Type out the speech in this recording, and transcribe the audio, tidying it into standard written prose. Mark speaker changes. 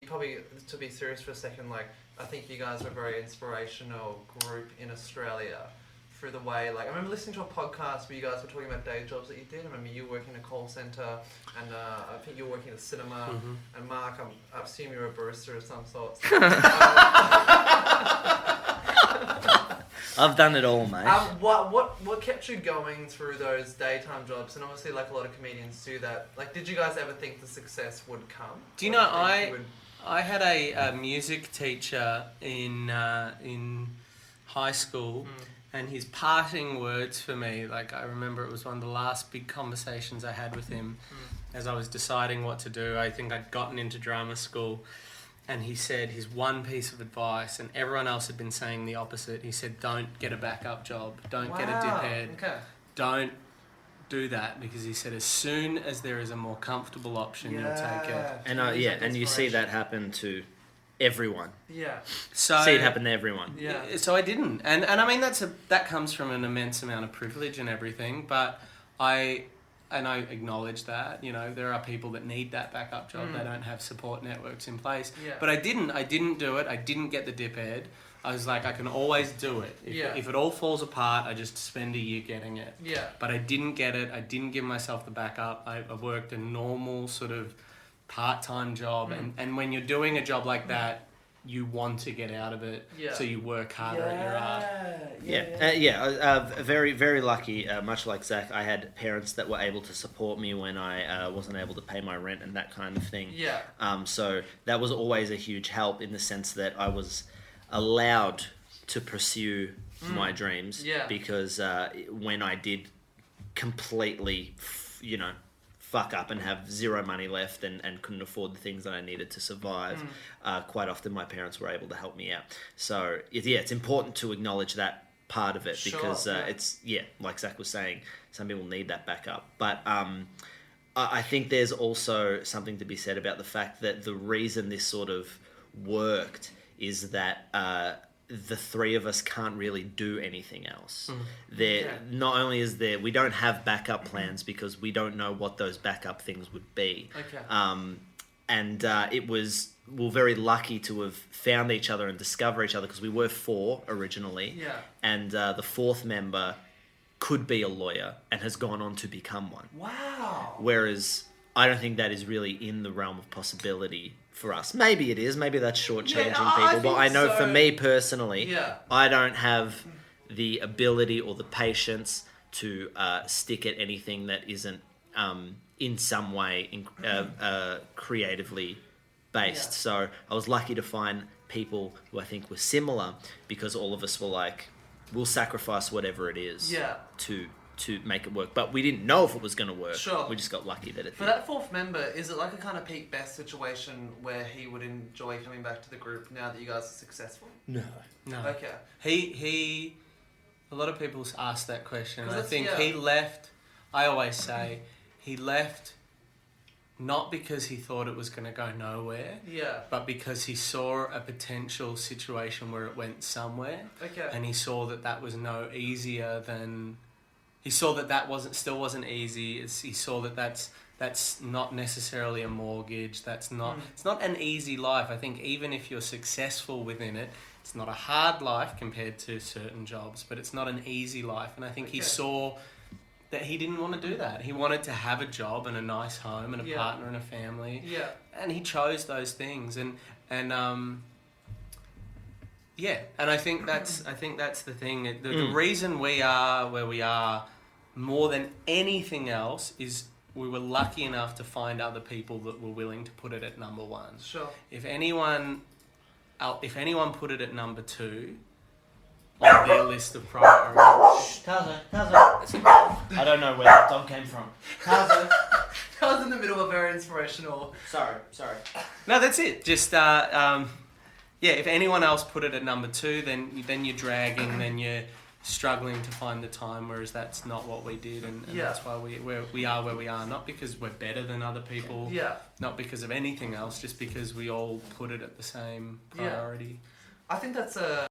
Speaker 1: probably, to be serious for a second, like, I think you guys were a very inspirational group in Australia through the way, like, I remember listening to a podcast where you guys were talking about day jobs that you did. I remember you working in a call centre, and I think you were working at a cinema, and Mark, I assume you were a barista of some sort.
Speaker 2: I've done it all, mate.
Speaker 1: What kept you going through those daytime jobs? And obviously, like, a lot of comedians do that. Like, did you guys ever think the success would come?
Speaker 3: Do you know, I had a music teacher in high school, and his parting words for me, like, I remember it was one of the last big conversations I had with him as I was deciding what to do. I think I'd gotten into drama school, and he said his one piece of advice, and everyone else had been saying the opposite. He said, don't get a backup job. Don't get a diphead.
Speaker 1: Okay.
Speaker 3: Don't do that, because he said as soon as there is a more comfortable option, you'll take it.
Speaker 2: And and you see that happen to everyone.
Speaker 1: Yeah.
Speaker 3: So
Speaker 2: see it happen to everyone.
Speaker 1: Yeah.
Speaker 3: So I didn't, and I mean that comes from an immense amount of privilege and everything, but I acknowledge that, you know, there are people that need that backup job. They don't have support networks in place.
Speaker 1: Yeah.
Speaker 3: But I didn't do it. I didn't get the dip ed. I was like, I can always do it. If it all falls apart, I just spend a year getting it.
Speaker 1: Yeah.
Speaker 3: But I didn't get it. I didn't give myself the backup. I worked a normal sort of part-time job. And when you're doing a job like that, you want to get out of it. Yeah. So you work harder at your art.
Speaker 2: Very, very lucky. Much like Zach, I had parents that were able to support me when I wasn't able to pay my rent and that kind of thing.
Speaker 1: Yeah.
Speaker 2: So that was always a huge help in the sense that I was allowed to pursue my dreams.
Speaker 1: Yeah.
Speaker 2: Because when I did completely, fuck up and have zero money left and couldn't afford the things that I needed to survive, quite often my parents were able to help me out. So it's important to acknowledge that part of it, because it's like Zach was saying, some people need that backup. But I think there's also something to be said about the fact that the reason this sort of worked is that the three of us can't really do anything else. Not only is there, we don't have backup plans because we don't know what those backup things would be. We're very lucky to have found each other and discover each other, because we were four originally, and the fourth member could be a lawyer and has gone on to become one.
Speaker 1: Wow.
Speaker 2: Whereas I don't think that is really in the realm of possibility for us. Maybe it is. Maybe that's shortchanging people. But I know for me personally, I don't have the ability or the patience to stick at anything that isn't in some way creatively based. So I was lucky to find people who I think were similar, because all of us were like, we'll sacrifice whatever it is to make it work. But we didn't know if it was going to work.
Speaker 1: Sure.
Speaker 2: We just got lucky that it
Speaker 1: For
Speaker 2: did.
Speaker 1: that fourth member, is it like a kind of peak best situation where he would enjoy coming back to the group now that you guys are successful?
Speaker 2: No.
Speaker 1: Okay.
Speaker 3: He a lot of people ask that question. I think
Speaker 1: yeah.
Speaker 3: he left, I always say, he left not because he thought it was going to go nowhere, but because he saw a potential situation where it went somewhere.
Speaker 1: Okay.
Speaker 3: And he saw that that was no easier than... He saw that that still wasn't easy. He saw that that's not necessarily a mortgage. That's not... It's not an easy life. I think even if you're successful within it, it's not a hard life compared to certain jobs, but it's not an easy life. And I think he saw that he didn't want to do that. He wanted to have a job and a nice home and a partner and a family. Yeah. And he chose those things. And I think that's the thing. The reason we are where we are more than anything else is we were lucky enough to find other people that were willing to put it at number one.
Speaker 1: Sure.
Speaker 3: If anyone put it at number two on their list of priorities.
Speaker 2: Tazo. I don't know where that dog came from. Tazo.
Speaker 1: I was in the middle of a very inspirational...
Speaker 2: Sorry.
Speaker 3: No, that's it. Just, if anyone else put it at number two, then you're dragging, then you're struggling to find the time, whereas that's not what we did, and that's why we are where we are. Not because we're better than other people, not because of anything else, just because we all put it at the same priority.
Speaker 1: I think that's a